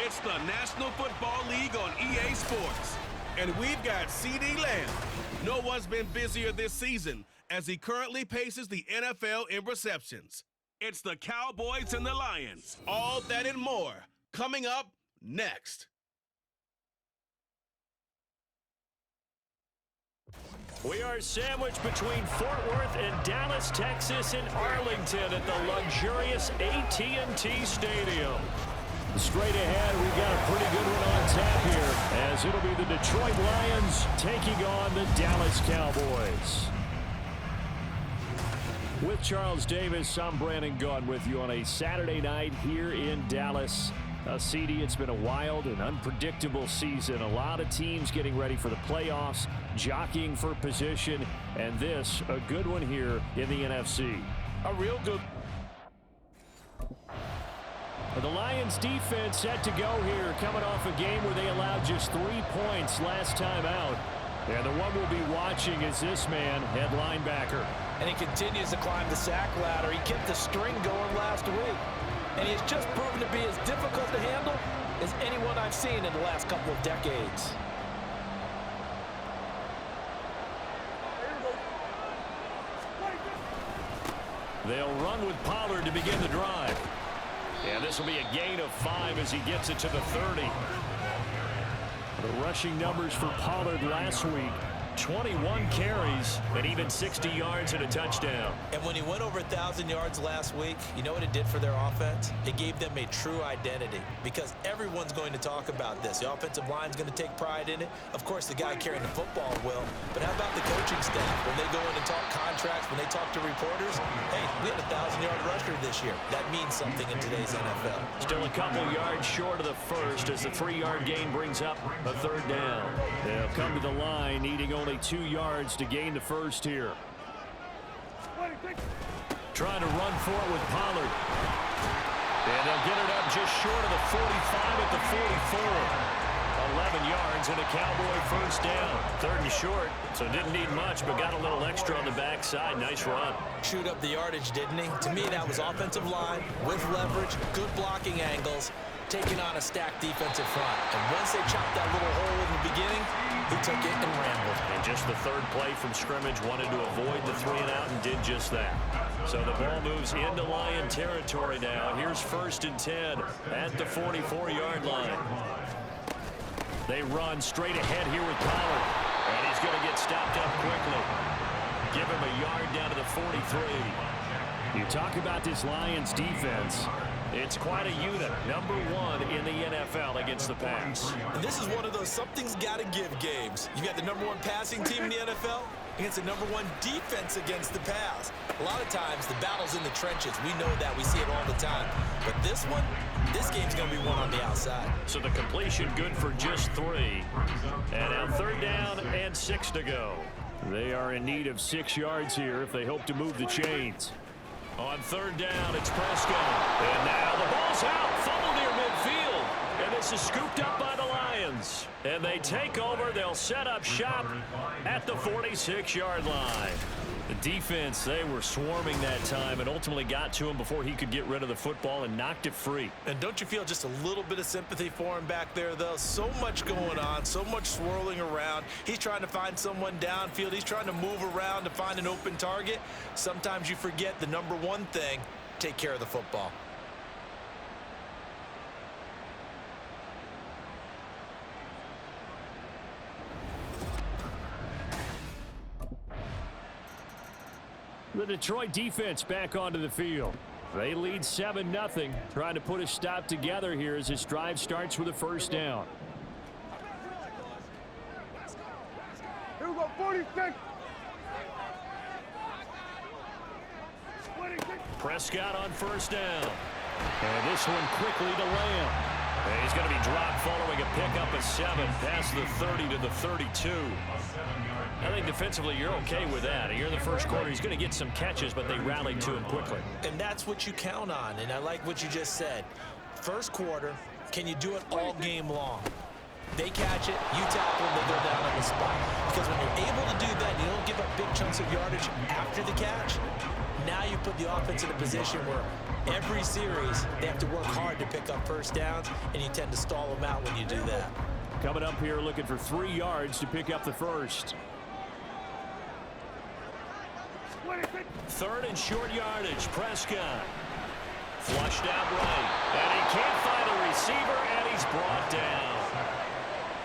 It's the National Football League on EA Sports. And we've got CeeDee Lamb. No one's been busier this season as he currently paces the NFL in receptions. It's the Cowboys and the Lions. All that and more coming up next. We are sandwiched between Fort Worth and Dallas, Texas, and Arlington at the luxurious AT&T Stadium. Straight ahead, we've got a pretty good one on tap here, as it'll be the Detroit Lions taking on the Dallas Cowboys. With Charles Davis, I'm Brandon Gaudin with you on a Saturday night here in Dallas. CeeDee, it's been a wild and unpredictable season. A lot of teams getting ready for the playoffs, jockeying for position, and this, a good one here in the NFC. A real good. The Lions defense set to go here, coming off a game where they allowed just 3 points last time out. And the one we'll be watching is this man, head linebacker. And he continues to climb the sack ladder. He kept the string going last week. And he has just proven to be as difficult to handle as anyone I've seen in the last couple of decades. They'll run with Pollard to begin the drive. And this will be a gain of 5 as he gets it to the 30. The rushing numbers for Pollard last week, 21 carries and even 60 yards and a touchdown. And when he went over 1,000 yards last week, you know what it did for their offense? It gave them a true identity because everyone's going to talk about this. The offensive line's going to take pride in it. Of course, the guy carrying the football will. But how about the coaching staff? When they go in and talk contracts, when they talk to reporters, hey, we had a 1,000-yard rusher this year. That means something in today's NFL. Still a couple yards short of the first as the 3-yard gain brings up a 3rd down. They'll come to the line needing only 2 yards to gain the first here. Trying to run for it with Pollard. And they'll get it up just short of the 45 at the 44. 11 yards and a Cowboy first down. 3rd and short, so didn't need much, but got a little extra on the backside. Nice run. Chewed up the yardage, didn't he? To me, that was offensive line with leverage, good blocking angles, taking on a stacked defensive front. And once they chopped that little hole in the beginning, he took it and rambled. And just the 3rd play from scrimmage, wanted to avoid the 3 and out and did just that. So the ball moves into Lion territory now. Here's 1st and 10 at the 44-yard line. They run straight ahead here with Pollard. And he's going to get stopped up quickly. Give him a yard down to the 43. You talk about this Lions defense. It's quite a unit. Number 1 in the NFL against the pass. And this is one of those something's got to give games. You got the number 1 passing team in the NFL against the number 1 defense against the pass. A lot of times the battle's in the trenches. We know that. We see it all the time. But this one, this game's going to be won on the outside. So the completion good for just 3. And now 3rd down and 6 to go. They are in need of 6 yards here if they hope to move the chains. On 3rd down, it's Prescott. And now the ball's out. Fumble near midfield. And this is scooped up by the Lions. And they take over. They'll set up shop at the 46-yard line. The defense, they were swarming that time and ultimately got to him before he could get rid of the football and knocked it free. And don't you feel just a little bit of sympathy for him back there, though? So much going on, so much swirling around. He's trying to find someone downfield. He's trying to move around to find an open target. Sometimes you forget the number 1 thing, take care of the football. The Detroit defense back onto the field. They lead 7-0, trying to put a stop together here as this drive starts with a 1st down. Here we go, 46. Prescott on 1st down. And this one quickly to Lamb. And he's going to be dropped following a pickup of 7 past the 30 to the 32. I think defensively you're okay with that. Here in the 1st quarter, he's going to get some catches, but they rallied to him quickly. And that's what you count on, and I like what you just said. 1st quarter, can you do it all game long? They catch it, you tackle them, they go down on the spot. Because when you're able to do that, you don't give up big chunks of yardage after the catch. Now you put the offense in a position where every series they have to work hard to pick up first downs, and you tend to stall them out when you do that. Coming up here looking for 3 yards to pick up the first. 3rd and short yardage. Prescott. Flushed out right. And he can't find a receiver, and he's brought down.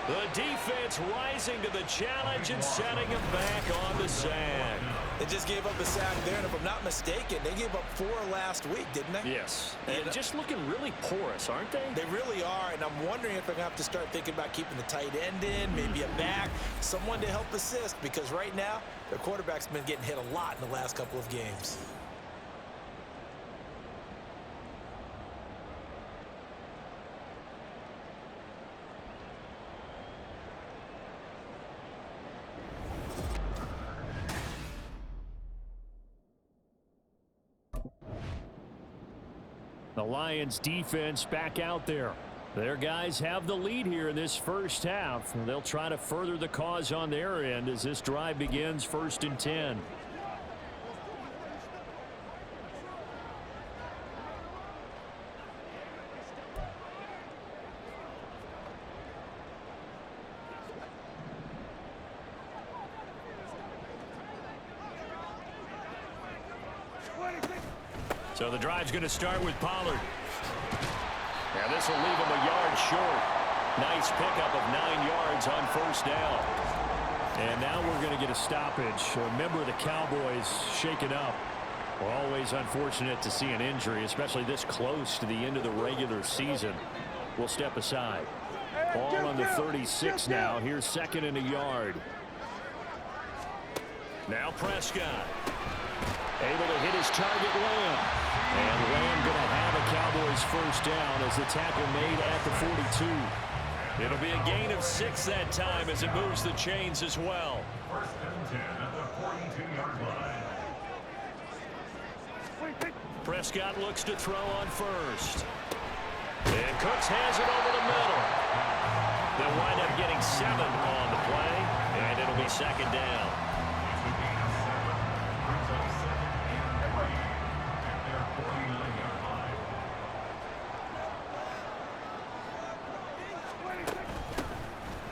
The defense rising to the challenge and setting him back on the sack. They just gave up a sack there, and if I'm not mistaken, they gave up 4 last week, didn't they? Yes. And just looking really porous, aren't they? They really are, and I'm wondering if they're going to have to start thinking about keeping the tight end in, maybe a back, someone to help assist, because right now, their quarterback's been getting hit a lot in the last couple of games. The Lions defense back out there. Their guys have the lead here in this first half. They'll try to further the cause on their end as this drive begins 1st and 10. So the drive's going to start with Pollard. Now this will leave him a yard short. Nice pickup of 9 yards on 1st down. And now we're going to get a stoppage. A member of the Cowboys shaken up. We're always unfortunate to see an injury, especially this close to the end of the regular season. We'll step aside. Ball on the 36 now. Here's 2nd and a yard. Now Prescott. Able to hit his target, Lamb. And Lamb going to have a Cowboys first down as the tackle made at the 42. It'll be a gain of 6 that time as it moves the chains as well. 1st and 10 at the 42-yard line. Prescott looks to throw on 1st. And Cooks has it over the middle. They'll wind up getting 7 on the play, and it'll be 2nd down.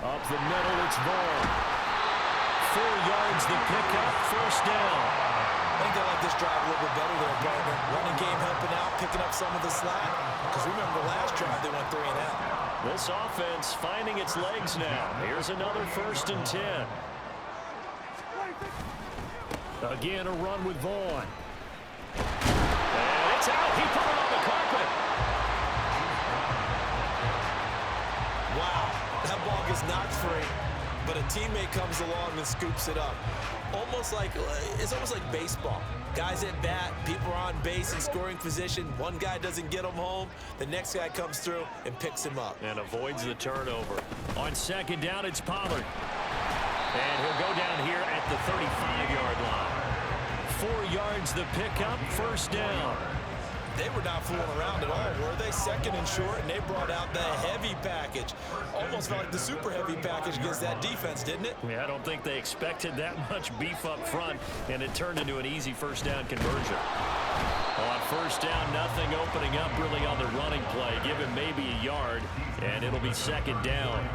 Up the middle, it's Vaughn. 4 yards the pickup, 1st down. I think they like this drive a little bit better there, partner. Running game helping out, picking up some of the slack. Because remember the last drive, they went 3 and out. This offense finding its legs now. Here's another 1st and 10. Again, a run with Vaughn. And it's out. He put it on the carpet. Wow, that ball gets knocked free, but a teammate comes along and scoops it up. It's almost like baseball. Guys at bat, people are on base in scoring position. One guy doesn't get him home. The next guy comes through and picks him up. And avoids the turnover. On 2nd down, it's Pollard. And he'll go down here at the 35-yard line. 4 yards the pickup, 1st down. They were not fooling around at all, were they? 2nd and short, and they brought out the heavy package. Almost felt like the super heavy package against that defense, didn't it? Yeah, I don't think they expected that much beef up front, and it turned into an easy 1st down conversion. On 1st down, nothing opening up really on the running play. Give him maybe a yard, and it'll be 2nd down.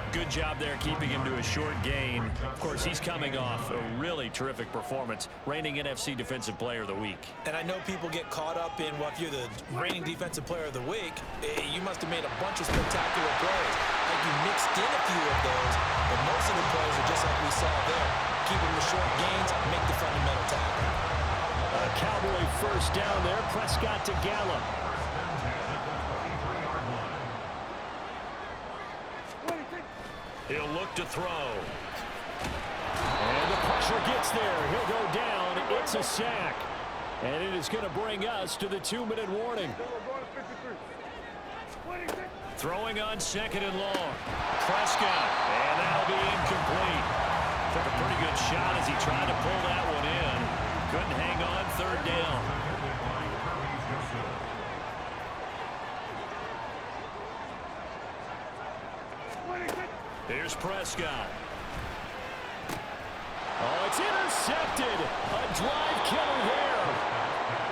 Good job there keeping him to a short gain. Of course, he's coming off a really terrific performance, reigning NFC Defensive Player of the Week. And I know people get caught up in, well, if you're the reigning Defensive Player of the Week, you must have made a bunch of spectacular plays. Like you mixed in a few of those, but most of the plays are just like we saw there. Keep them to short gains, make the fundamental tackle. A Cowboy 1st down there. Prescott to Gallup. He'll look to throw. And the pressure gets there. He'll go down. It's a sack. And it is going to bring us to the 2-minute warning. Throwing on 2nd and long. Prescott. And that'll be incomplete. Took a pretty good shot as he tried to pull that one in. Couldn't hang on. 3rd down. Here's Prescott. Oh, it's intercepted. A drive killer there.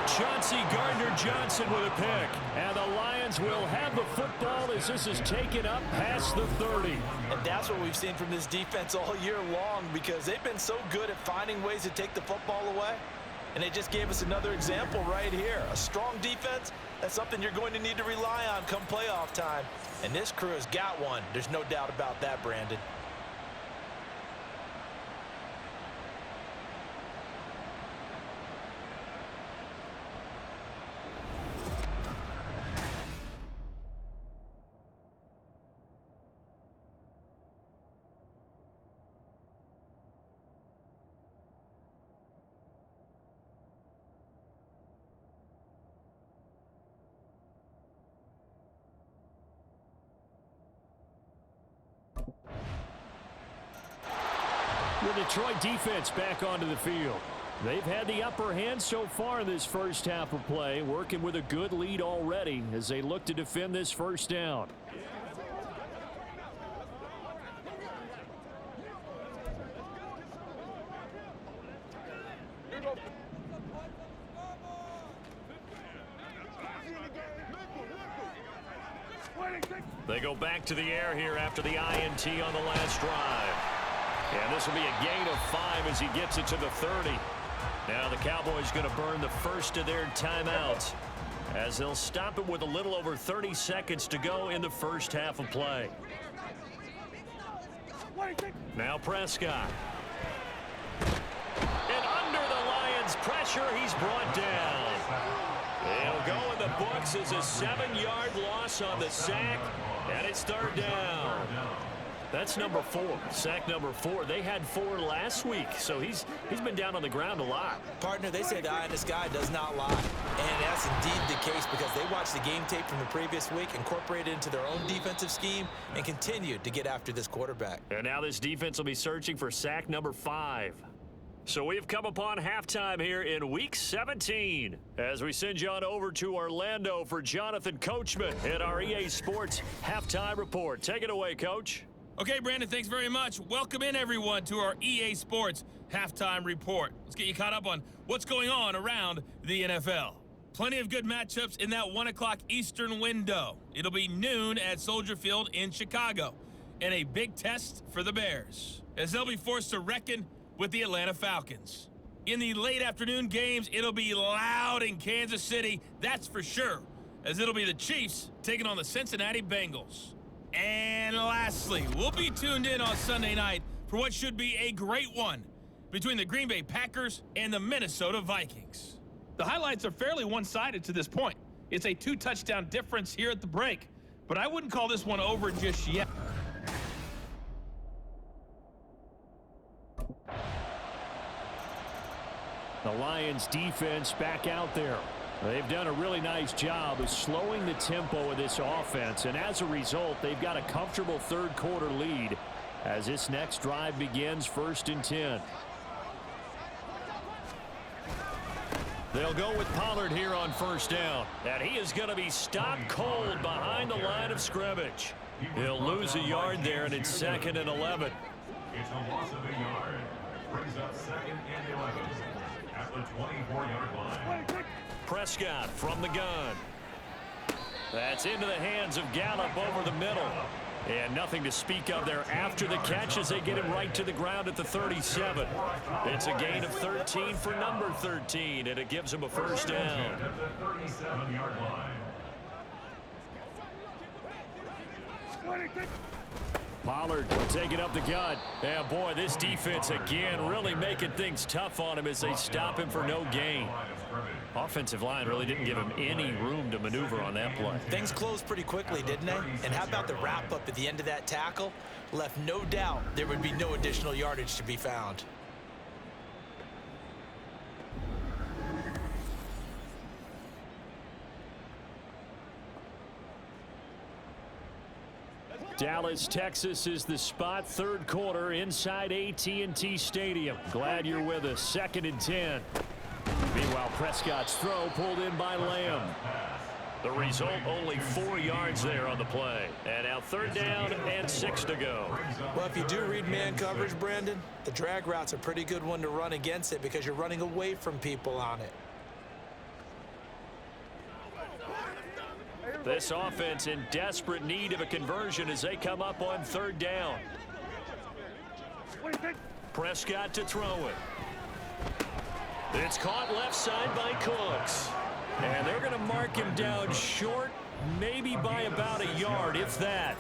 Chauncey Gardner-Johnson with a pick. And the Lions will have the football as this is taken up past the 30. And that's what we've seen from this defense all year long, because they've been so good at finding ways to take the football away. And they just gave us another example right here. A strong defense, that's something you're going to need to rely on come playoff time. And this crew has got one. There's no doubt about that, Brandon. The Detroit defense back onto the field. They've had the upper hand so far in this first half of play, working with a good lead already as they look to defend this first down. They go back to the air here after the INT on the last drive. And this will be a gain of 5 as he gets it to the 30. Now the Cowboys going to burn the first of their timeouts as they'll stop it with a little over 30 seconds to go in the first half of play. Now Prescott. And under the Lions' pressure, he's brought down. It'll go in the books as a 7-yard loss on the sack, and it's third down. That's number 4, sack number 4. They had 4 last week, so he's been down on the ground a lot. Partner, they say the eye in the sky does not lie. And that's indeed the case because they watched the game tape from the previous week, incorporated it into their own defensive scheme, and continued to get after this quarterback. And now this defense will be searching for sack number 5. So we've come upon halftime here in Week 17 as we send you on over to Orlando for Jonathan Coachman in our EA Sports Halftime Report. Take it away, Coach. Okay, Brandon, thanks very much. Welcome in, everyone, to our EA Sports Halftime Report. Let's get you caught up on what's going on around the NFL. Plenty of good matchups in that 1 o'clock Eastern window. It'll be noon at Soldier Field in Chicago, and a big test for the Bears, as they'll be forced to reckon with the Atlanta Falcons. In the late afternoon games, it'll be loud in Kansas City, that's for sure, as it'll be the Chiefs taking on the Cincinnati Bengals. And lastly, we'll be tuned in on Sunday night for what should be a great one between the Green Bay Packers and the Minnesota Vikings. The highlights are fairly one-sided to this point. It's a 2-touchdown difference here at the break, but I wouldn't call this one over just yet. The Lions defense back out there. They've done a really nice job of slowing the tempo of this offense, and as a result, they've got a comfortable third-quarter lead as this next drive begins 1st and 10. They'll go with Pollard here on 1st down, and he is going to be stopped cold behind the line of scrimmage. He'll lose a yard there, and it's 2nd and 11. It's a loss of a yard. Brings up 2nd and 11 at the 24-yard line. Prescott from the gun. That's into the hands of Gallup over the middle. And nothing to speak of there after the catch as they get him right to the ground at the 37. It's a gain of 13 for number 13, and it gives him a 1st down. At the 37-yard line. Pollard taking up the gut. And boy, this defense again really making things tough on him as they stop him for no gain. Offensive line really didn't give him any room to maneuver on that play. Things closed pretty quickly, didn't they? And how about the wrap-up at the end of that tackle? Left no doubt there would be no additional yardage to be found. Dallas, Texas is the spot, 3rd quarter inside AT&T Stadium. Glad you're with us. 2nd and 10. Meanwhile, Prescott's throw pulled in by Lamb. The result, only 4 yards there on the play. And now 3rd down and 6 to go. Well, if you do read man coverage, Brandon, the drag route's a pretty good one to run against it because you're running away from people on it. This offense in desperate need of a conversion as they come up on 3rd down. Prescott to throw it. It's caught left side by Cooks. And they're going to mark him down short, maybe by about a yard, if that.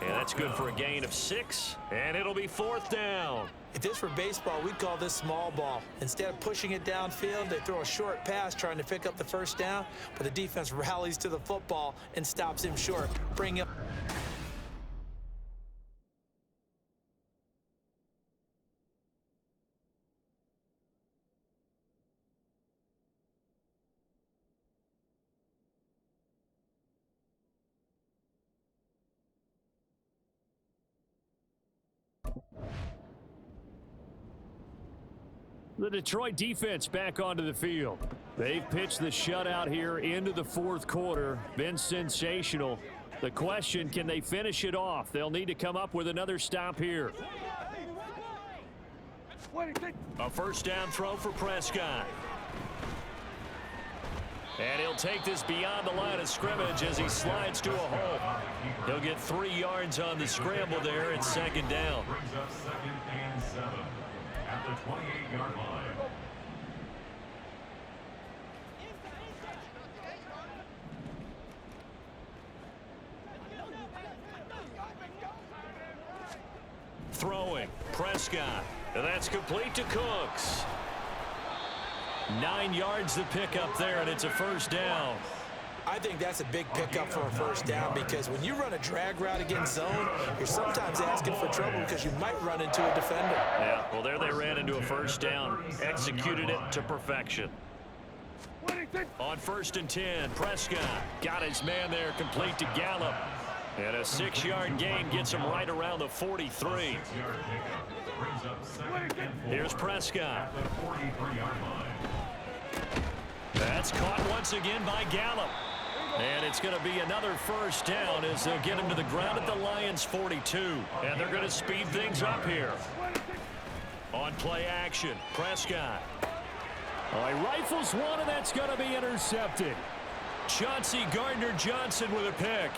And that's good for a gain of 6, and it'll be 4th down. If this were baseball, we'd call this small ball. Instead of pushing it downfield, they throw a short pass trying to pick up the 1st down, but the defense rallies to the football and stops him short. Bring him. The Detroit defense back onto the field. They've pitched the shutout here into the 4th quarter. Been sensational. The question, can they finish it off? They'll need to come up with another stop here. A 1st down throw for Prescott. And he'll take this beyond the line of scrimmage as he slides to a hole. He'll get 3 yards on the scramble there at 2nd down. Brings up 2nd and 7 at the 28-yard line. Throwing, Prescott, and that's complete to Cooks. 9 yards to pick up there, and it's a 1st down. I think that's a big pickup for a 1st down because when you run a drag route against zone, you're sometimes asking for trouble because you might run into a defender. Yeah, well, there they ran into a 1st down, executed it to perfection. On 1st and 10, Prescott got his man there, complete to Gallup. And a 6-yard gain gets him right around the 43. Here's Prescott. That's caught once again by Gallup. And it's going to be another 1st down as they'll get him to the ground at the Lions' 42. And they're going to speed things up here. On play action, Prescott. Oh, he rifles one, and that's going to be intercepted. Chauncey Gardner-Johnson with a pick.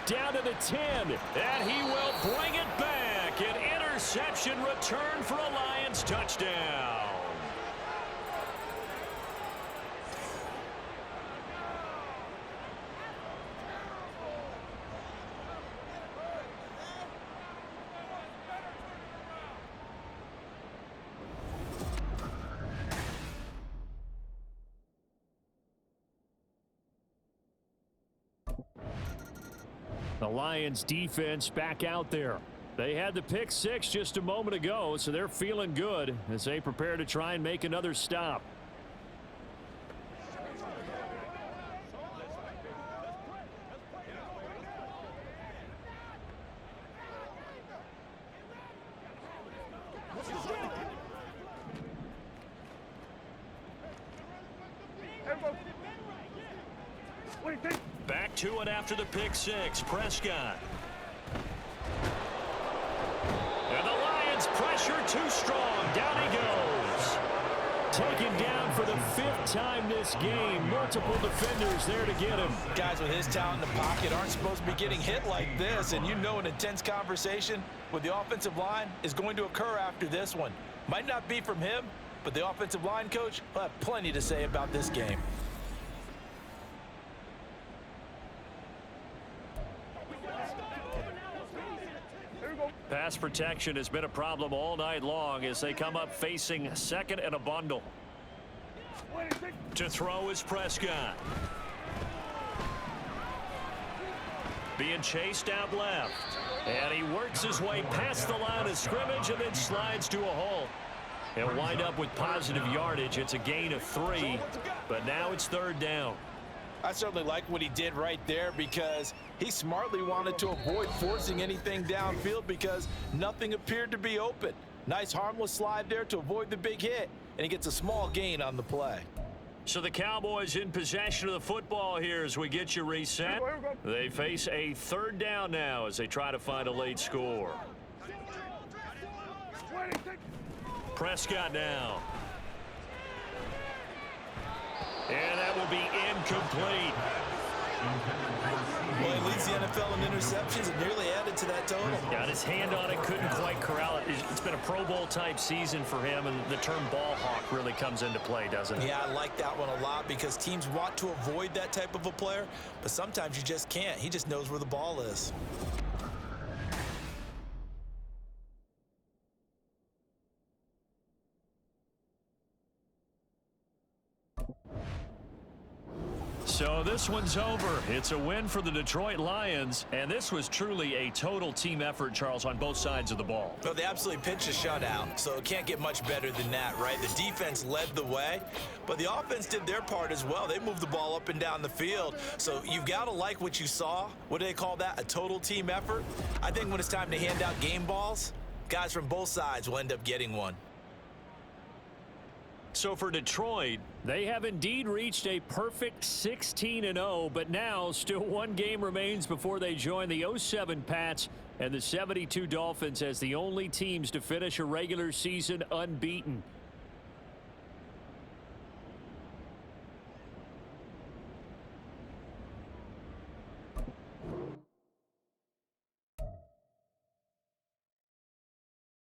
Down to the 10, and he will bring it back. An interception return for a Lions touchdown. The Lions defense back out there. They had the pick 6 just a moment ago, so they're feeling good as they prepare to try and make another stop. Back to it after the pick 6, Prescott. And the Lions pressure too strong. Down he goes. Taken down for the 5th time this game. Multiple defenders there to get him. Guys with his talent in the pocket aren't supposed to be getting hit like this, and you know an intense conversation with the offensive line is going to occur after this one. Might not be from him, but the offensive line coach will have plenty to say about this game. Pass protection has been a problem all night long as they come up facing 2nd and a bundle. To throw is Prescott. Being chased out left. And he works his way past the line of scrimmage and then slides to a hole. He'll wind up with positive yardage. It's a gain of 3, but now it's 3rd down. I certainly like what he did right there because he smartly wanted to avoid forcing anything downfield because nothing appeared to be open. Nice harmless slide there to avoid the big hit, and he gets a small gain on the play. So the Cowboys in possession of the football here as we get you reset. They face a third down now as they try to find a late score. Prescott now. And that will be incomplete. Well, he leads the NFL in interceptions and nearly added to that total. Got his hand on it, couldn't quite corral it. It's been a Pro Bowl type season for him, and the term ball hawk really comes into play, doesn't it? Yeah, I like that one a lot because teams want to avoid that type of a player, but sometimes you just can't. He just knows where the ball is. So this one's over. It's a win for the Detroit Lions, and this was truly a total team effort, Charles, on both sides of the ball. Well, they absolutely pitched a shutout, so it can't get much better than that, right? The defense led the way, but the offense did their part as well. They moved the ball up and down the field, so you've got to like what you saw. What do they call that? A total team effort? I think when it's time to hand out game balls, guys from both sides will end up getting one. So for Detroit, they have indeed reached a perfect 16-0, but now still one game remains before they join the 07 Pats and the 72 Dolphins as the only teams to finish a regular season unbeaten.